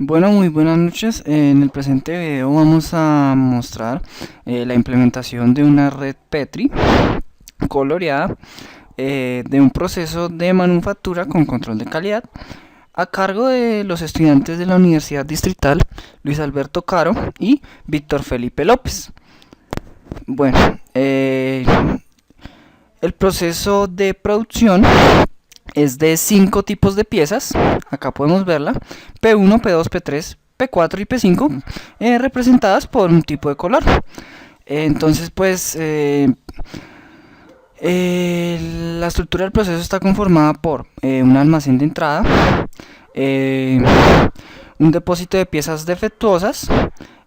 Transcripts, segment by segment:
Bueno, muy buenas noches. En el presente video vamos a mostrar la implementación de una red Petri coloreada de un proceso de manufactura con control de calidad a cargo de los estudiantes de la Universidad Distrital Luis Alberto Caro y Víctor Felipe López. Bueno, el proceso de producción es de 5 tipos de piezas. Acá podemos verla: P1, P2, P3, P4 y P5, representadas por un tipo de color. Entonces pues la estructura del proceso está conformada por un almacén de entrada, eh, un depósito de piezas defectuosas,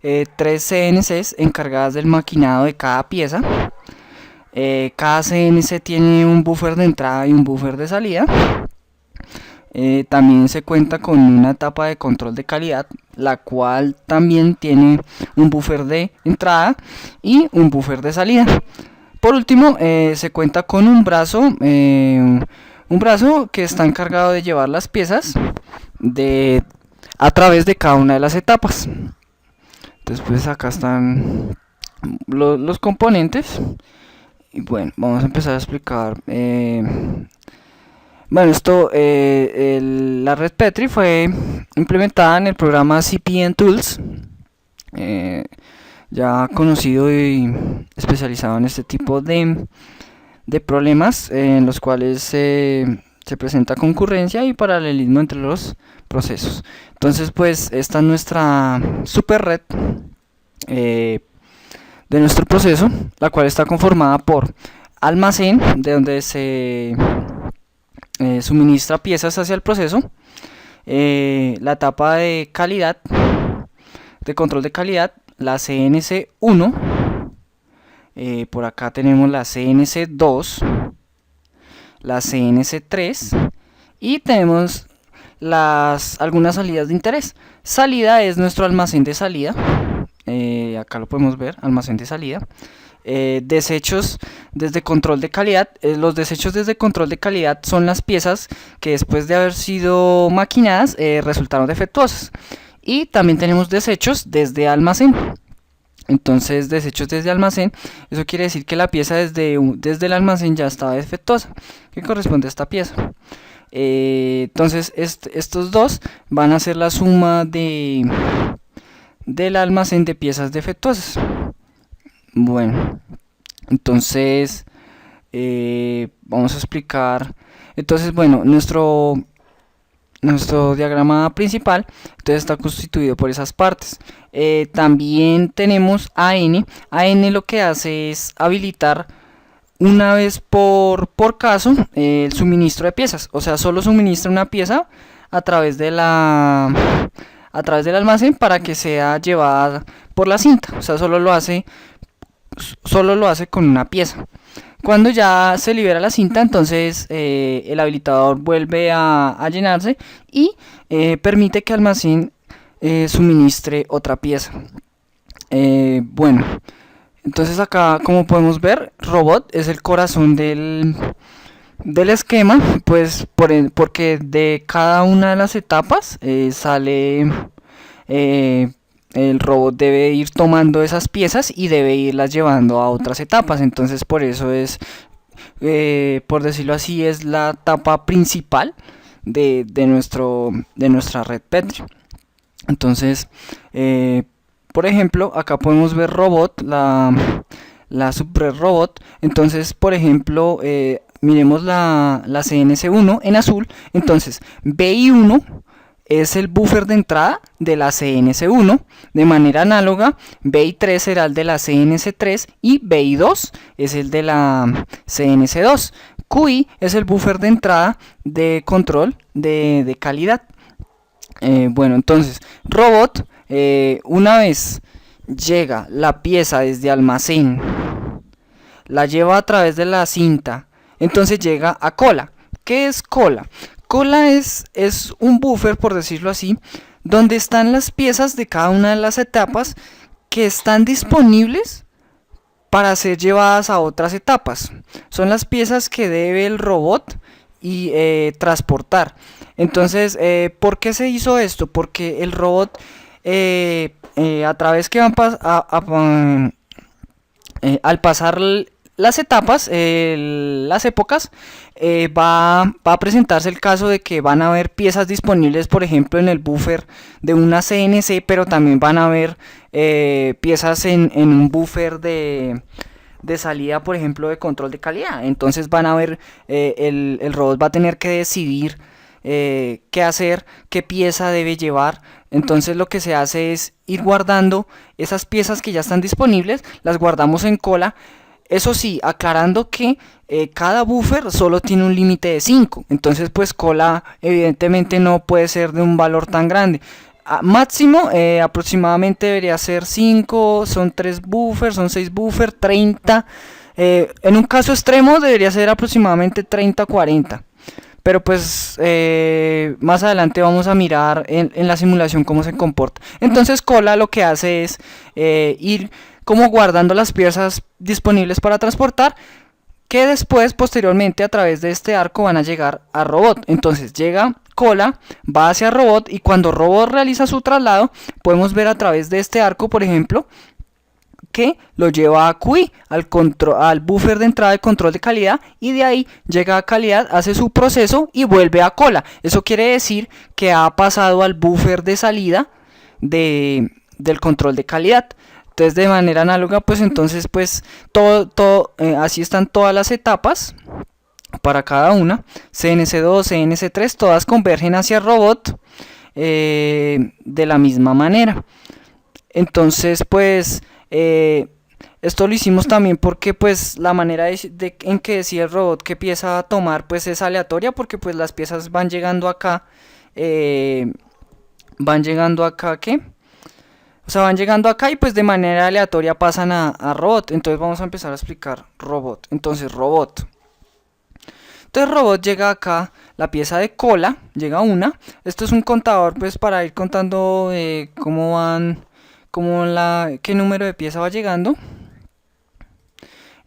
3 CNCs encargadas del maquinado de cada pieza. Cada CNC tiene un buffer de entrada y un buffer de salida. También se cuenta con una etapa de control de calidad, la cual también tiene un buffer de entrada y un buffer de salida. Por último, se cuenta con un brazo que está encargado de llevar las piezas a través de cada una de las etapas. Entonces pues acá están los componentes. Y bueno, vamos a empezar a explicar. Bueno, la red Petri fue implementada en el programa CPN Tools, ya conocido y especializado en este tipo de problemas en los cuales se presenta concurrencia y paralelismo entre los procesos. Entonces, pues esta es nuestra super red de nuestro proceso, la cual está conformada por almacén, de donde se suministra piezas hacia el proceso, la etapa de calidad, de control de calidad, la CNC1, por acá tenemos la CNC2, la CNC3 y tenemos algunas salidas de interés. Salida es nuestro almacén de salida. Acá lo podemos ver, almacén de salida. Desechos desde control de calidad. Los desechos desde control de calidad son las piezas que después de haber sido maquinadas resultaron defectuosas. Y también tenemos desechos desde almacén. Entonces, desechos desde almacén, eso quiere decir que la pieza desde el almacén ya estaba defectuosa, que corresponde a esta pieza. Entonces estos dos van a ser la suma del almacén de piezas defectuosas. Bueno, entonces vamos a explicar. Entonces, bueno, nuestro diagrama principal entonces está constituido por esas partes. También tenemos AN. AN lo que hace es habilitar una vez por caso el suministro de piezas. O sea, solo suministra una pieza a través del almacén para que sea llevada por la cinta. O sea, solo lo hace con una pieza. Cuando ya se libera la cinta, entonces el habilitador vuelve a llenarse y permite que el almacén suministre otra pieza. Bueno, entonces acá, como podemos ver, robot es el corazón del esquema, pues porque de cada una de las etapas sale el robot debe ir tomando esas piezas y debe irlas llevando a otras etapas. Entonces por eso es, por decirlo así, es la etapa principal de nuestra red Petri. Entonces, por ejemplo, acá podemos ver robot, la subred robot. Entonces, por ejemplo, miremos la CNC1 en azul. Entonces, BI1 es el buffer de entrada de la CNC1. De manera análoga, BI3 será el de la CNC3 y BI2 es el de la CNC2. QI es el buffer de entrada de control de calidad. Bueno, entonces, robot, una vez llega la pieza desde almacén, la lleva a través de la cinta, entonces llega a cola. ¿Qué es cola? Cola es un buffer, por decirlo así, donde están las piezas de cada una de las etapas que están disponibles para ser llevadas a otras etapas. Son las piezas que debe el robot y transportar. Entonces, ¿por qué se hizo esto? Porque el robot, a través que al pasar las etapas, las épocas, va a presentarse el caso de que van a haber piezas disponibles, por ejemplo, en el buffer de una CNC, pero también van a haber piezas en un buffer de salida, por ejemplo, de control de calidad. Entonces van a ver, el robot va a tener que decidir qué hacer, qué pieza debe llevar. Entonces lo que se hace es ir guardando esas piezas que ya están disponibles, las guardamos en cola. Eso sí, aclarando que cada buffer solo tiene un límite de 5. Entonces pues cola evidentemente no puede ser de un valor tan grande. Máximo aproximadamente debería ser 5, son 3 buffers, son 6 buffers, 30. En un caso extremo debería ser aproximadamente 30-40. Pero pues más adelante vamos a mirar en la simulación cómo se comporta. Entonces cola lo que hace es ir como guardando las piezas disponibles para transportar, que después posteriormente a través de este arco van a llegar a robot. Entonces llega cola, va hacia robot, y cuando robot realiza su traslado podemos ver a través de este arco, por ejemplo, que lo lleva a QI, al buffer de entrada de control de calidad, y de ahí llega a calidad, hace su proceso y vuelve a cola. Eso quiere decir que ha pasado al buffer de salida del control de calidad. Entonces de manera análoga, pues entonces pues así están todas las etapas para cada una. CNC2, CNC3, todas convergen hacia el robot de la misma manera. Entonces pues esto lo hicimos también porque pues la manera en que decide el robot qué pieza va a tomar pues es aleatoria, porque pues las piezas van llegando acá, ¿qué? O sea, van llegando acá y pues de manera aleatoria pasan a robot. Entonces vamos a empezar a explicar robot. Entonces robot llega acá, la pieza de cola, llega una. Esto es un contador pues para ir contando cómo van, qué número de pieza va llegando.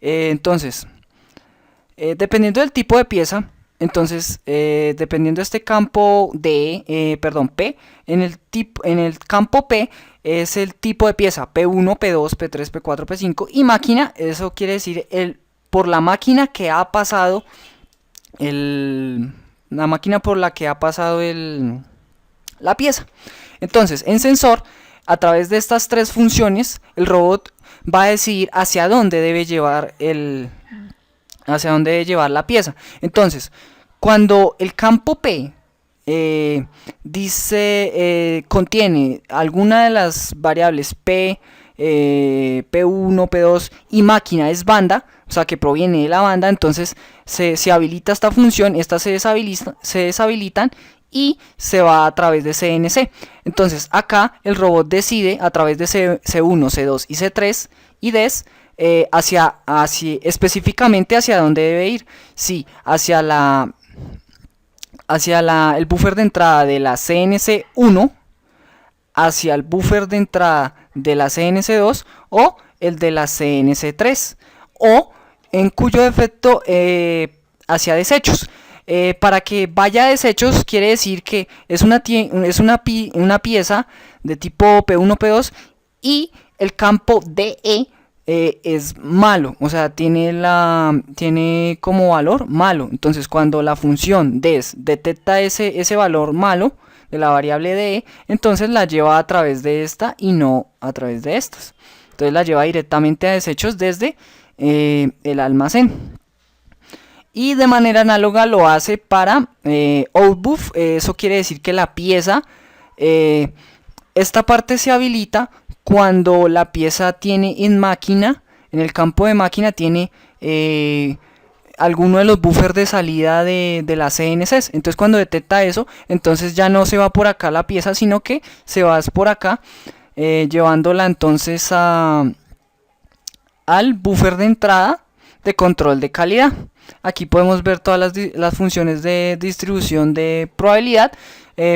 Entonces, dependiendo del tipo de pieza, entonces dependiendo de este campo P, en el campo P es el tipo de pieza, P1, P2, P3, P4, P5, y máquina, eso quiere decir por la máquina que ha pasado la máquina por la que ha pasado la pieza. Entonces, en sensor, a través de estas tres funciones, el robot va a decidir hacia dónde debe llevar la pieza. Entonces, cuando el campo P contiene alguna de las variables P, P1, P2 y máquina es banda, o sea que proviene de la banda, entonces se habilita esta función, estas se deshabilitan y se va a través de CNC. Entonces acá el robot decide a través de C1, C2 y C3 y DES específicamente hacia dónde debe ir. Sí, hacia el buffer de entrada de la CNC1, hacia el buffer de entrada de la CNC2 o el de la CNC3, o en cuyo defecto hacia desechos. Para que vaya a desechos quiere decir que es una pieza de tipo P1, P2 y el campo DE es malo, o sea, tiene como valor malo. Entonces cuando la función DES detecta ese valor malo de la variable DE, entonces la lleva a través de esta y no a través de estas. Entonces la lleva directamente a desechos desde el almacén. Y de manera análoga lo hace para outbuff. Eso quiere decir que la pieza, esta parte se habilita cuando la pieza tiene en el campo de máquina tiene alguno de los buffers de salida de las CNCs. Entonces cuando detecta eso, entonces ya no se va por acá la pieza, sino que se va por acá, llevándola entonces al buffer de entrada de control de calidad. Aquí podemos ver todas las funciones de distribución de probabilidad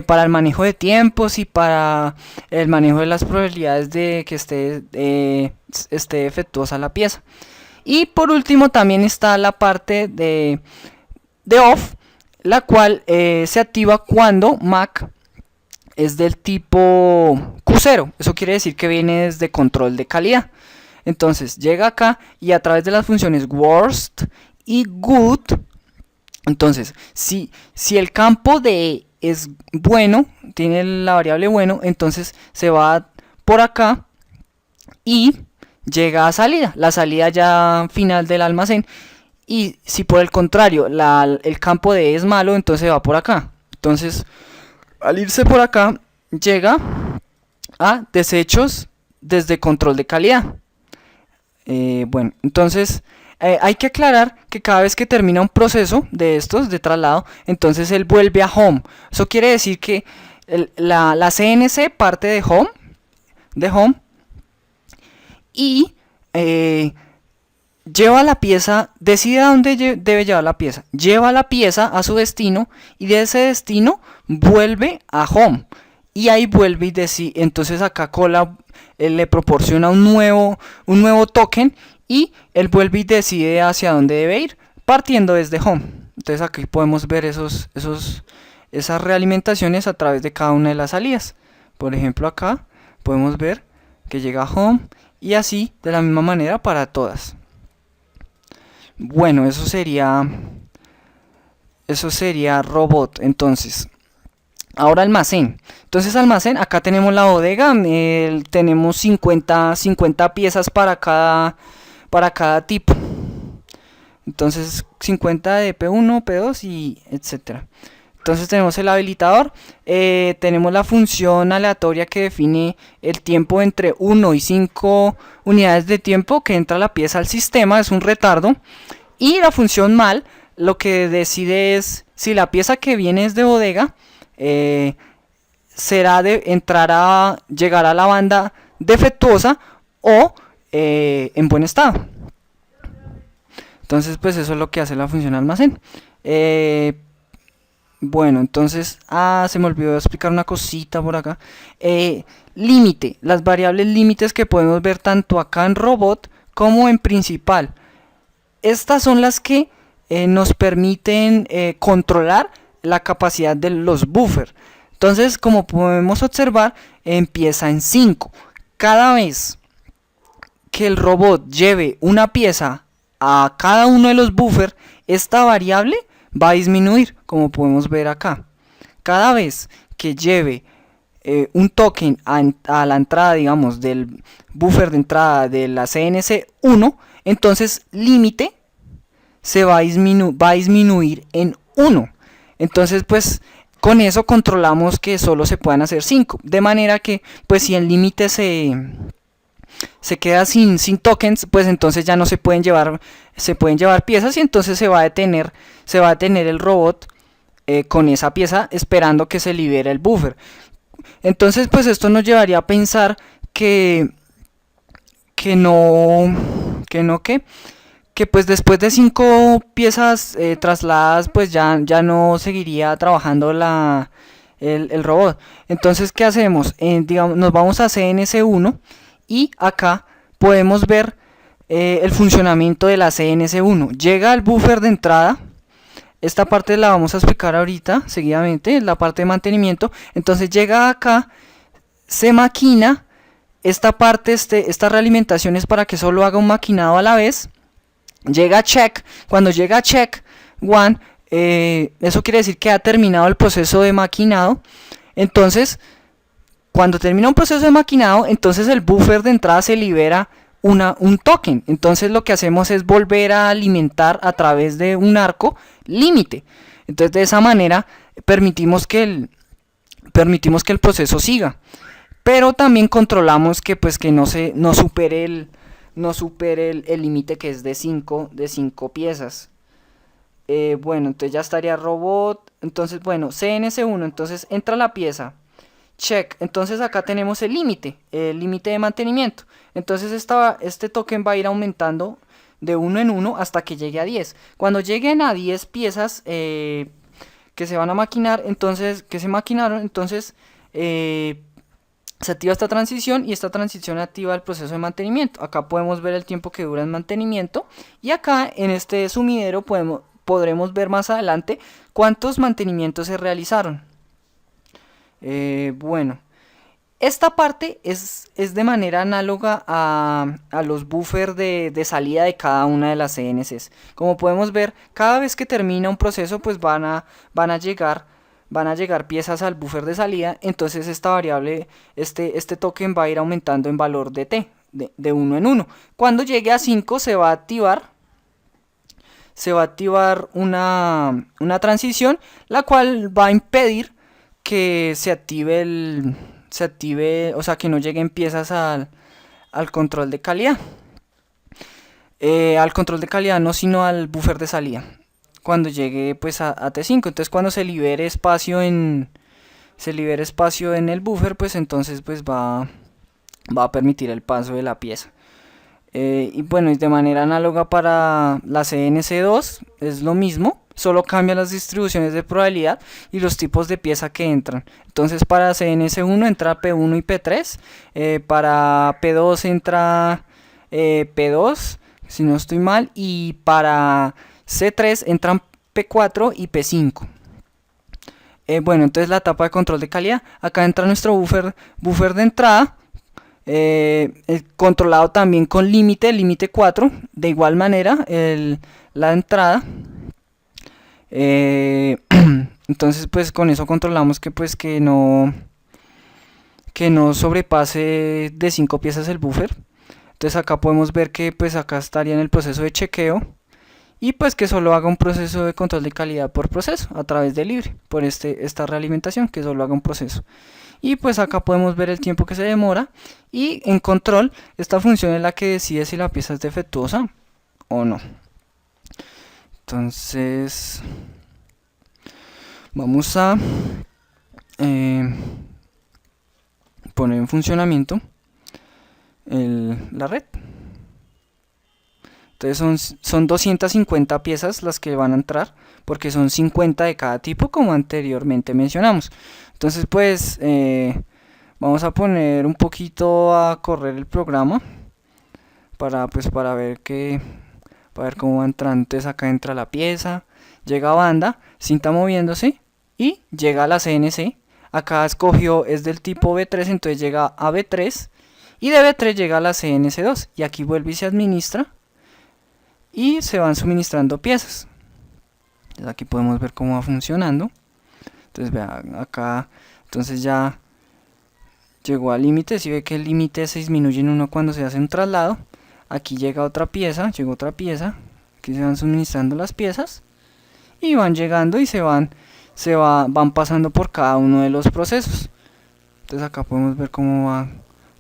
para el manejo de tiempos y para el manejo de las probabilidades de que esté defectuosa la pieza. Y por último también está la parte de off. la cual se activa cuando Mac es del tipo Q0. Eso quiere decir que viene desde control de calidad. Entonces llega acá y a través de las funciones worst y good, entonces si el campo de es bueno, tiene la variable bueno, entonces se va por acá y llega a salida, la salida ya final del almacén. Y si por el contrario el campo de es malo, entonces va por acá. Entonces al irse por acá llega a desechos desde control de calidad. Bueno, entonces hay que aclarar que cada vez que termina un proceso de estos de traslado, entonces él vuelve a home. Eso quiere decir que la CNC parte de home y lleva la pieza, decide a dónde debe llevar la pieza, lleva la pieza a su destino y de ese destino vuelve a home. Y ahí vuelve y decide, entonces acá Cola le proporciona un nuevo token y él vuelve y decide hacia dónde debe ir, partiendo desde home. Entonces aquí podemos ver esas realimentaciones a través de cada una de las salidas. Por ejemplo acá podemos ver que llega a home y así de la misma manera para todas. Bueno, eso sería robot. Entonces ahora almacén. Entonces almacén, acá tenemos la bodega, tenemos 50 piezas para cada tipo. Entonces 50 de P1, P2 y etcétera. Entonces tenemos el habilitador, tenemos la función aleatoria que define el tiempo entre 1 y 5 unidades de tiempo que entra la pieza al sistema, es un retardo. Y la función mal lo que decide es si la pieza que viene es de bodega, llegará a la banda defectuosa o en buen estado. Entonces pues eso es lo que hace la función almacén. Bueno, entonces se me olvidó explicar una cosita por acá. Límite, las variables límites que podemos ver tanto acá en robot como en principal. Estas son las que nos permiten controlar la capacidad de los buffers. Entonces, como podemos observar, empieza en 5. Cada vez que el robot lleve una pieza a cada uno de los buffers, esta variable va a disminuir, como podemos ver acá. Cada vez que lleve un token a la entrada, digamos, del buffer de entrada de la CNC 1, entonces límite se va a disminuir en 1. Entonces pues con eso controlamos que solo se puedan hacer 5. De manera que pues si el límite se queda sin tokens, pues entonces ya no se pueden llevar piezas y entonces se va a detener el robot con esa pieza esperando que se libere el buffer. Entonces pues esto nos llevaría a pensar que pues después de 5 piezas trasladadas pues ya no seguiría trabajando el robot. Entonces ¿qué hacemos? Digamos, nos vamos a CNC1 y acá podemos ver el funcionamiento de la CNC1. Llega al buffer de entrada. Esta parte la vamos a explicar ahorita seguidamente, la parte de mantenimiento. Entonces llega acá, se maquina. Esta parte, esta realimentación es para que solo haga un maquinado a la vez. Llega a check. Cuando llega a check 1, eso quiere decir que ha terminado el proceso de maquinado. Entonces cuando termina un proceso de maquinado, entonces el buffer de entrada se libera un token. Entonces lo que hacemos es volver a alimentar a través de un arco límite. Entonces de esa manera permitimos que el proceso siga. Pero también controlamos que pues que no supere el límite que es de 5 piezas. Bueno, entonces ya estaría robot. Entonces bueno, CNC1, entonces entra la pieza. Check, entonces acá tenemos el límite de mantenimiento. Entonces este token va a ir aumentando de 1 en 1 hasta que llegue a 10. Cuando lleguen a 10 piezas que se van a maquinar, entonces que se maquinaron, entonces se activa esta transición y esta transición activa el proceso de mantenimiento. Acá podemos ver el tiempo que dura el mantenimiento y acá en este sumidero podremos ver más adelante cuántos mantenimientos se realizaron. Bueno, esta parte es de manera análoga a los buffers de salida de cada una de las CNCs. Como podemos ver, cada vez que termina un proceso, pues van a llegar piezas al buffer de salida. Entonces esta variable, este token va a ir aumentando en valor de t, de 1 en 1. Cuando llegue a 5 se va a activar una transición, la cual va a impedir que se active, o sea, que no lleguen piezas al control de calidad. Al control de calidad no, sino al buffer de salida. Cuando llegue pues a T5, entonces cuando se libere espacio en el buffer, pues entonces pues va a permitir el paso de la pieza. Y bueno, y de manera análoga para la CNC2 es lo mismo, solo cambian las distribuciones de probabilidad y los tipos de pieza que entran. Entonces para CNC1 entra P1 y P3, para P2 entra P2, si no estoy mal, y para C3 entran P4 y P5. Bueno, entonces la etapa de control de calidad, acá entra nuestro buffer de entrada, controlado también con límite 4, de igual manera la entrada. Entonces pues con eso controlamos que no sobrepase de 5 piezas el buffer. Entonces acá podemos ver que pues acá estaría en el proceso de chequeo, y pues que solo haga un proceso de control de calidad por proceso a través de libre, por esta realimentación, que solo haga un proceso. Y pues acá podemos ver el tiempo que se demora, y en control esta función es la que decide si la pieza es defectuosa o no. Entonces vamos a poner en funcionamiento la red. Entonces son 250 piezas las que van a entrar, porque son 50 de cada tipo, como anteriormente mencionamos. Entonces pues vamos a poner un poquito a correr el programa para ver cómo va entrando. Entonces acá entra la pieza, llega a banda, cinta moviéndose, y llega a la CNC. Acá escogió, es del tipo B3, entonces llega a B3, y de B3 llega a la CNC2, y aquí vuelve y se administra, y se van suministrando piezas. Entonces aquí podemos ver cómo va funcionando. Entonces vean acá, entonces ya llegó al límite. Si ve que el límite se disminuye en 1 cuando se hace un traslado. Aquí llega otra pieza, llegó otra pieza. Aquí se van suministrando las piezas y van llegando y van pasando por cada uno de los procesos. Entonces acá podemos ver cómo va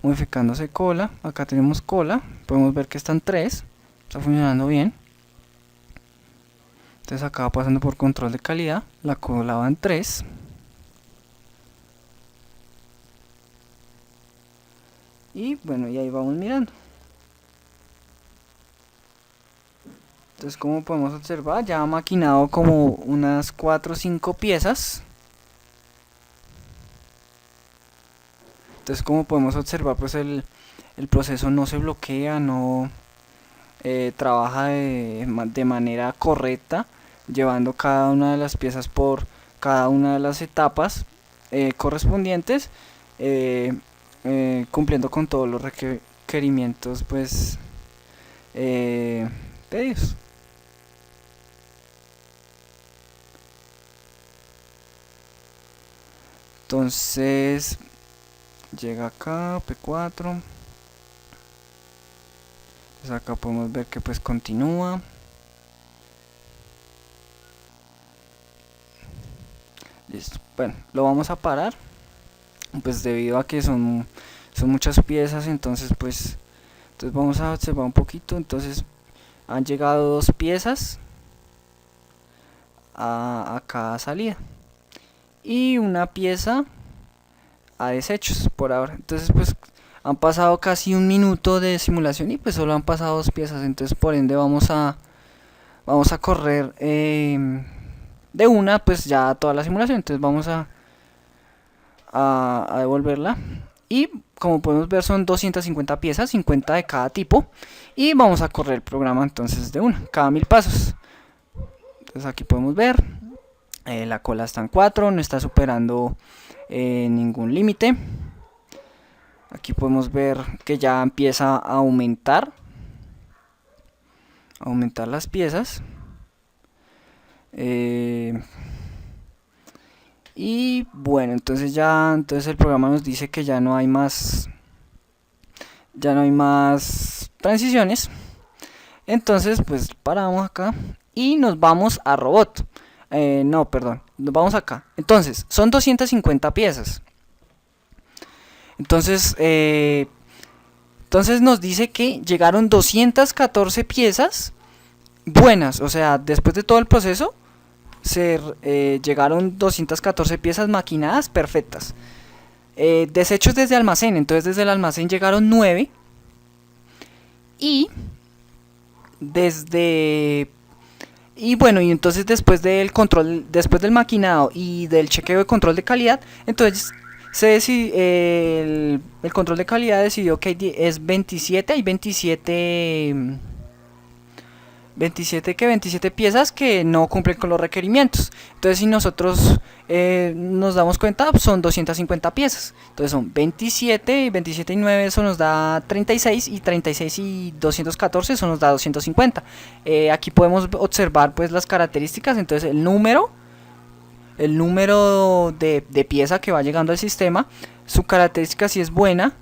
modificándose cola. Acá tenemos cola, podemos ver que están 3. Está funcionando bien. Entonces acá va pasando por control de calidad. La cola va en 3. Y bueno, y ahí vamos mirando. Entonces, como podemos observar, ya ha maquinado como unas 4 o 5 piezas. Entonces, como podemos observar, pues el proceso no se bloquea, no trabaja de manera correcta, llevando cada una de las piezas por cada una de las etapas correspondientes, cumpliendo con todos los requerimientos pues pedidos. Entonces llega acá P4. Entonces acá podemos ver que pues continúa. Listo. Bueno, lo vamos a parar, pues debido a que son muchas piezas. Entonces pues vamos a observar un poquito. Entonces han llegado 2 piezas a cada salida y una pieza a desechos por ahora. Entonces pues han pasado casi 1 minuto de simulación y pues solo han pasado 2 piezas. Entonces por ende vamos a correr de una pues ya toda la simulación. Entonces vamos a devolverla, y como podemos ver son 250 piezas, 50 de cada tipo, y vamos a correr el programa entonces de una, cada 1000 pasos. Entonces aquí podemos ver, la cola está en 4, no está superando ningún límite. Aquí podemos ver que ya empieza a aumentar las piezas. Y bueno, entonces el programa nos dice que ya no hay más transiciones. Entonces pues paramos acá y nos vamos a robot. No, perdón, nos vamos acá. Entonces son 250 piezas. Entonces nos dice que llegaron 214 piezas buenas, o sea, después de todo el proceso llegaron 214 piezas maquinadas perfectas. Desechos desde almacén, entonces desde el almacén llegaron 9. Y bueno, y entonces después del maquinado y del chequeo de control de calidad, entonces el control de calidad decidió que es 27, hay 27 piezas que no cumplen con los requerimientos. Entonces si nosotros nos damos cuenta, son 250 piezas. Entonces son 27 y 9, eso nos da 36, y 36 y 214, eso nos da 250. Aquí podemos observar pues las características. Entonces el número de pieza que va llegando al sistema, su característica si es buena,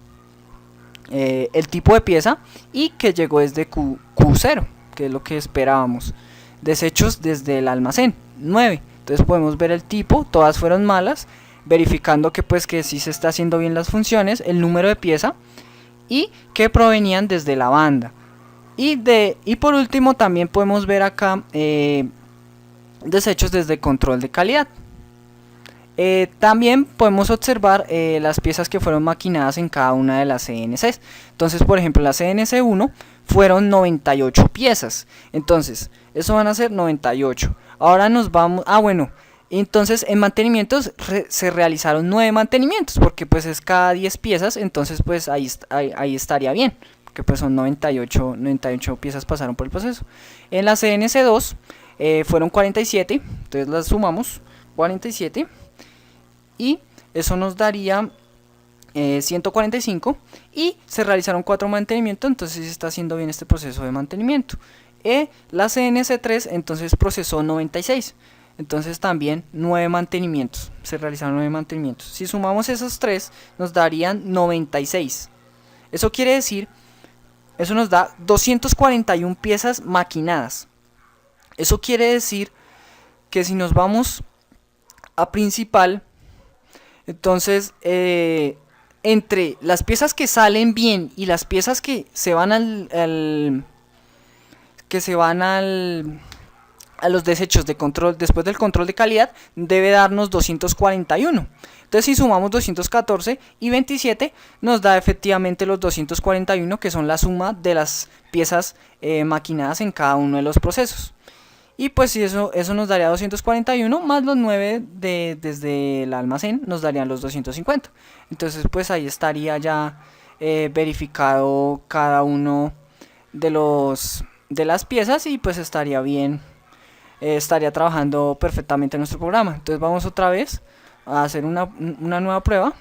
el tipo de pieza, y que llegó desde Q0, que es lo que esperábamos. Desechos desde el almacén, 9. Entonces podemos ver el tipo, todas fueron malas, verificando que pues que sí se está haciendo bien las funciones, el número de pieza, y que provenían desde la banda. Y por último también podemos ver acá desechos desde control de calidad. También podemos observar las piezas que fueron maquinadas en cada una de las CNCs. Entonces, por ejemplo, la CNC 1 fueron 98 piezas. Entonces, eso van a ser 98. Ahora nos vamos... bueno. Entonces, en mantenimientos se realizaron 9 mantenimientos, porque pues es cada 10 piezas. Entonces, pues ahí estaría bien, que pues son 98 piezas pasaron por el proceso. En la CNC 2 fueron 47. Entonces las sumamos, 47. Y eso nos daría 145, y se realizaron 4 mantenimientos, entonces se está haciendo bien este proceso de mantenimiento. La CNC3 entonces procesó 96, entonces también 9 mantenimientos, se realizaron 9 mantenimientos. Si sumamos esos 3 nos darían 96. Eso quiere decir, eso nos da 241 piezas maquinadas. Eso quiere decir que si nos vamos a principal, entonces entre las piezas que salen bien y las piezas que se van a los desechos de control después del control de calidad, debe darnos 241. Entonces si sumamos 214 y 27 nos da efectivamente los 241, que son la suma de las piezas maquinadas en cada uno de los procesos. Y pues si eso nos daría 241, más los 9 desde el almacén nos darían los 250. Entonces pues ahí estaría ya verificado cada uno de las piezas, y pues estaría bien, estaría trabajando perfectamente nuestro programa. Entonces vamos otra vez a hacer una nueva prueba,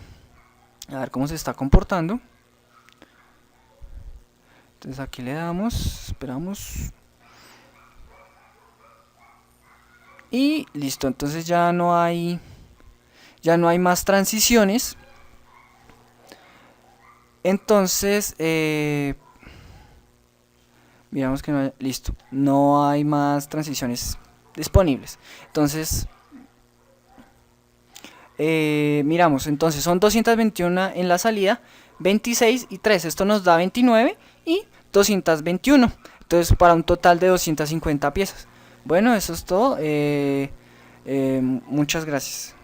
a ver cómo se está comportando. Entonces aquí le damos, esperamos. Y listo, entonces ya no hay más transiciones. Entonces miramos que no hay más transiciones disponibles. Entonces miramos, entonces son 221 en la salida, 26 y 3, esto nos da 29 y 221, entonces para un total de 250 piezas. Bueno, eso es todo. Muchas gracias.